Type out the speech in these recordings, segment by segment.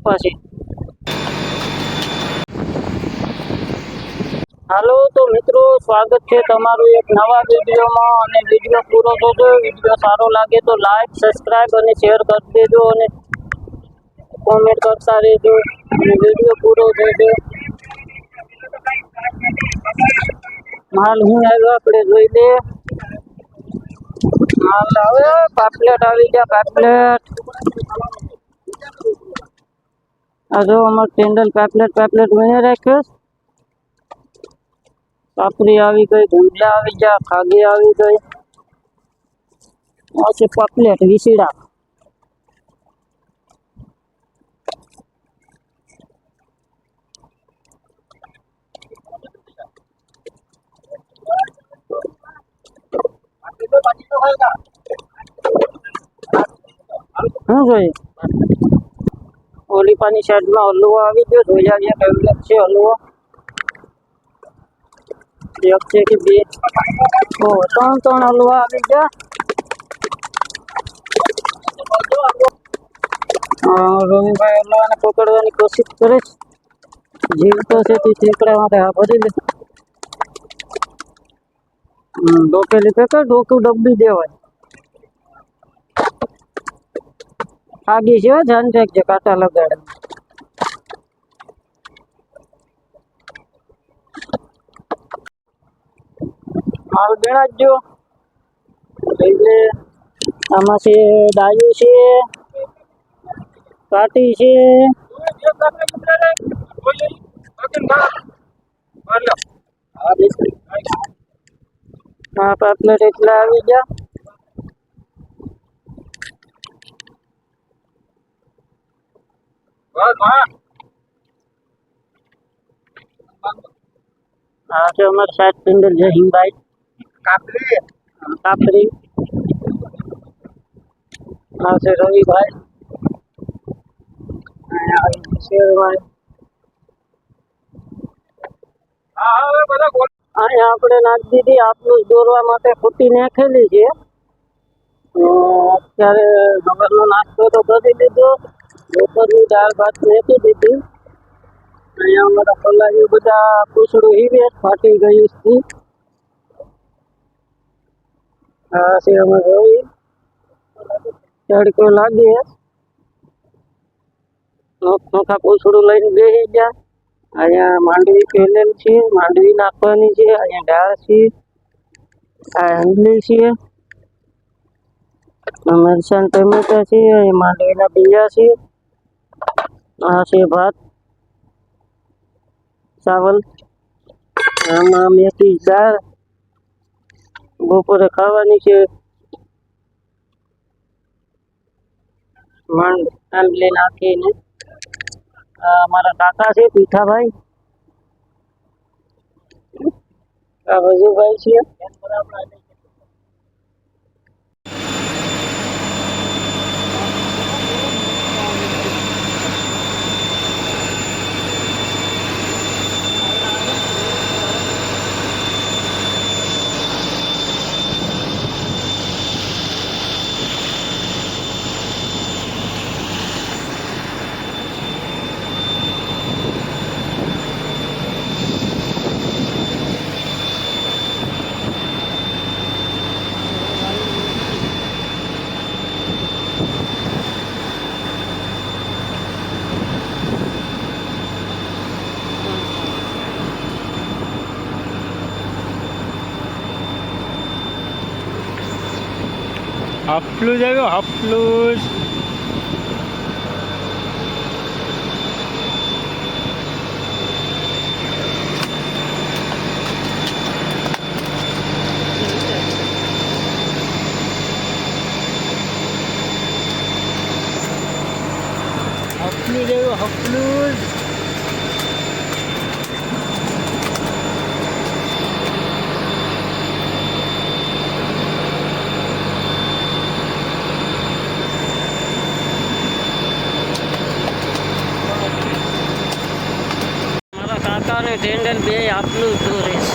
પાસે। હાલો તો મિત્રો, સ્વાગત છે તમારું એક નવા વિડીયોમાં। અને વિડીયો પૂરો જોજો। વિડીયો સારો લાગે તો લાઈક, સબસ્ક્રાઇબ અને શેર કરી દેજો અને કોમેન્ટ કરતા રહેજો અને વિડીયો પૂરો જોજો। માલ હું આવ્યો આપણે જોઈ લે। માલ આવે, પાપલેટ આવી ગયા, પાપલેટ। આ જો અમાર ટેન્ડલ પાપલેટ બની રાખ્યો। પાપડી આવી ગઈ, ગુંડિયા આવી ગયા, ખાગી આવી ગઈ। આ છે પાપલેટ વિસીડા। શું જોઈએ ઓલી પાની સાઈડમાં હલવો આવી ગયો। જોઈ આવીએ કેવું છે હલવો। એક છે કે બે? ઓ ત્રણ હલવા આવી ગયા। રવિભાઈ હલવાને પકડવાની કોશિશ કરે છે। જીવતો છે તે ઠેકડા માટે આ ભરી લે। ડોકેલી પેકર ડોકું ડબ્બી દેવાય। આગી છે ધ્યાન રાખજે, કાંટા લગાડે। માલ ગણાજો એટલે આમાં છે ડાયું છે, કાટી છે, હા પાપલેટ એટલા આવી ગયા। હા છે અમારે 60 ટેન્ડર છે હિંગભાઈ કાપરી। હા છે રવિભાઈ, શેરભાઈ। અહીંયા આપણે નાખી દીધી આપનું દોરવા માટે ફૂટી નાખેલી છે। અત્યારે સવારનો નાસ્તો તો કરી દીધો, બપોરની દાળ ભાત નાખી દીધી। અહીંયા અમારા પલાળીઓ બધા પૂછડું હીવે ફાટી ગયું છે। હા છે અમે જોઈ તડકો લાગે, નોખા પૂછડું લઈને બેસી ગયા। અહીંયા માંડવી પેલેલ છે, માંડવી નાખવાની છે। અહીંયા દાળ છે, આ આંબલી છે, મરચાં ટમેટા છે, અહીંયા માંડવીના બીજા છે। આ છે ભાત ચાવલ, આમાં મેથી દાળ બપોરે ખાવાની છે। આંબલી નાખીને અમારા કાકા છે પીઠાભાઈ, આ વજુભાઈ છે। હાફલું જ આવ્યો, હાફલું જ। હાફલું જ આવ્યો, હાફલું જ। કાકા અને ટેન્ડર બે આપનું દોરે છે।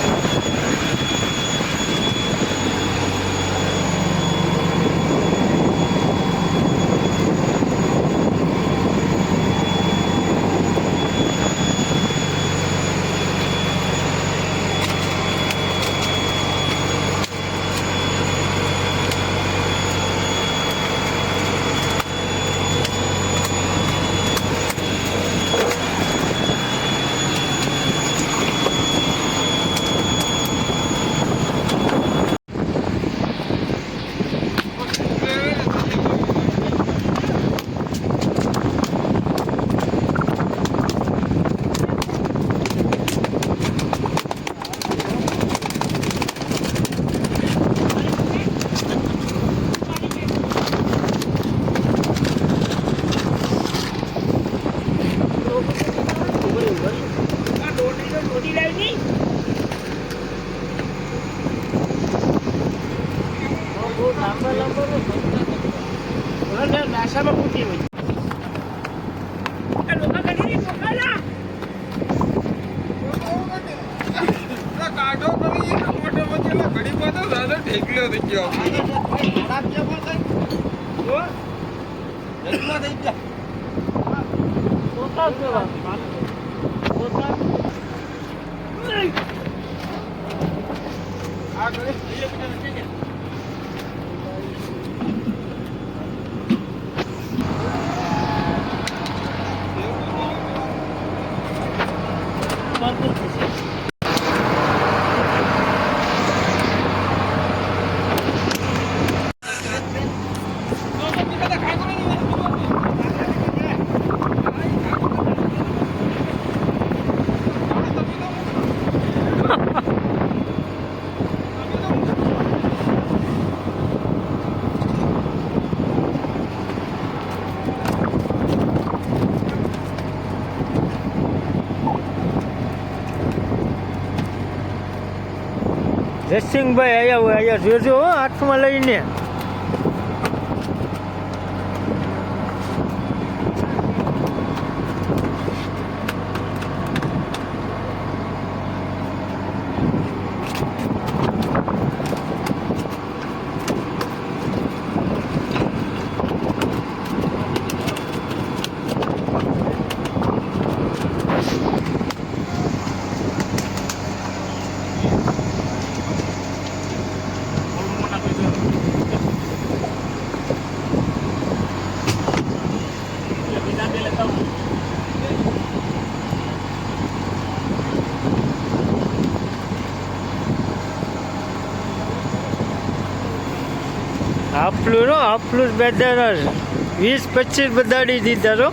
જયસિંહભાઈ આયા હોય, અહીંયા જોજો હો, હાથમાં લઈને. હાફલું બેદાર 20-25 બદાડી દીધા રો.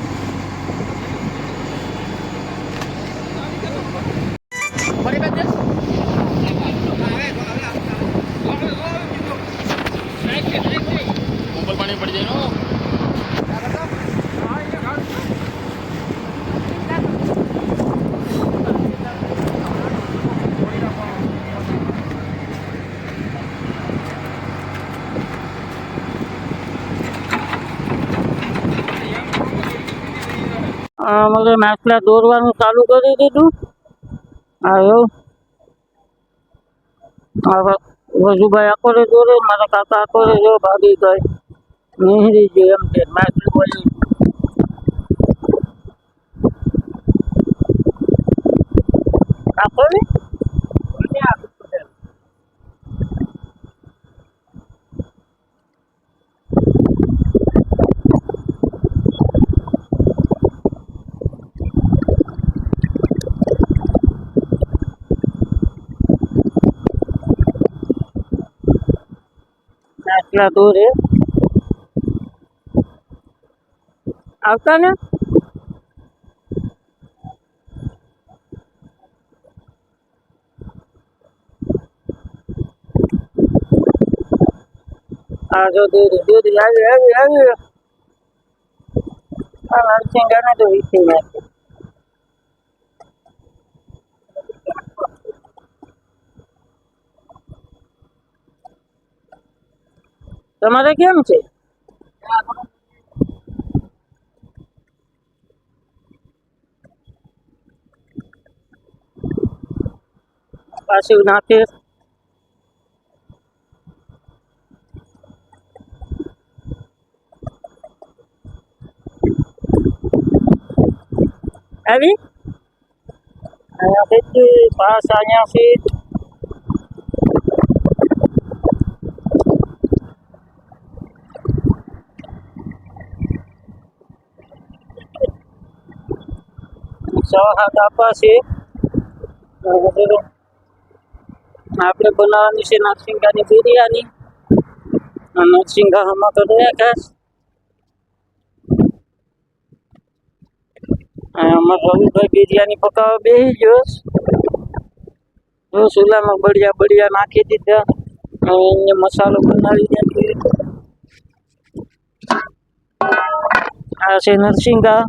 મતલબ માછલા દોરવાનું ચાલુ કરી દીધું. આવ્યો વજુભાઈ આકોરે દોરે, મારા કાકા આકોરે જો ભાગી ગઈ નીહરી ગઈ એમ કે માછલું બોલી આકોરે માછલા દોરે આવતા ને આ જો દોરી આવી આ નરસિંગાને તો વીસી નાખી. તમારે કેમ છે? પાછું નાખે આવી અહીંયાથી પાસ અહીંયાથી હાથ આપવા છે. આપણે બનાવવાની છે નરસિંગાની બિરયાની. નરસિંગા આમાં કરી નાખાશ. અમારે રવિભાઈ બિરયાની પકાવવા બેસી ગયો. ચૂલામાં બળિયા નાખી દીધા. એને મસાલો બનાવી નાખ્યો. આ છે નરસિંગા.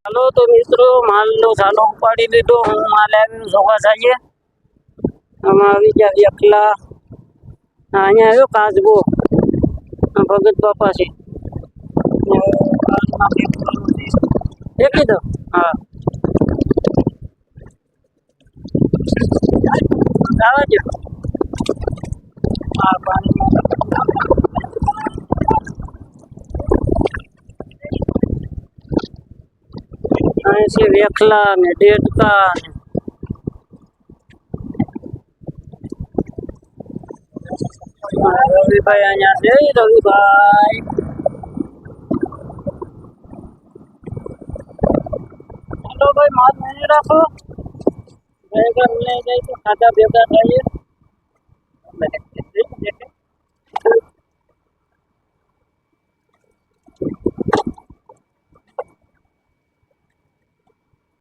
હાલો તો મિત્રો, માલનો ઝાલો ઉપાડી લીધો. હું માલ આવ્યો જોવા જઈએ. આમાં આવી ગયા એકલા. અહીંયા આવ્યો કાચબો ભગત બાપા છે. દેખી દો. હા જવા દો. આ પાણીમાં અહીં છે વેખલા ને ડેડકા ને રવિભાઈ અહીંયા છે. રવિભાઈ ચાલો ભાઈ માર નહીં રાખો. ભેગા લઈ જાય તો ખાધા ભેગા થઈએ.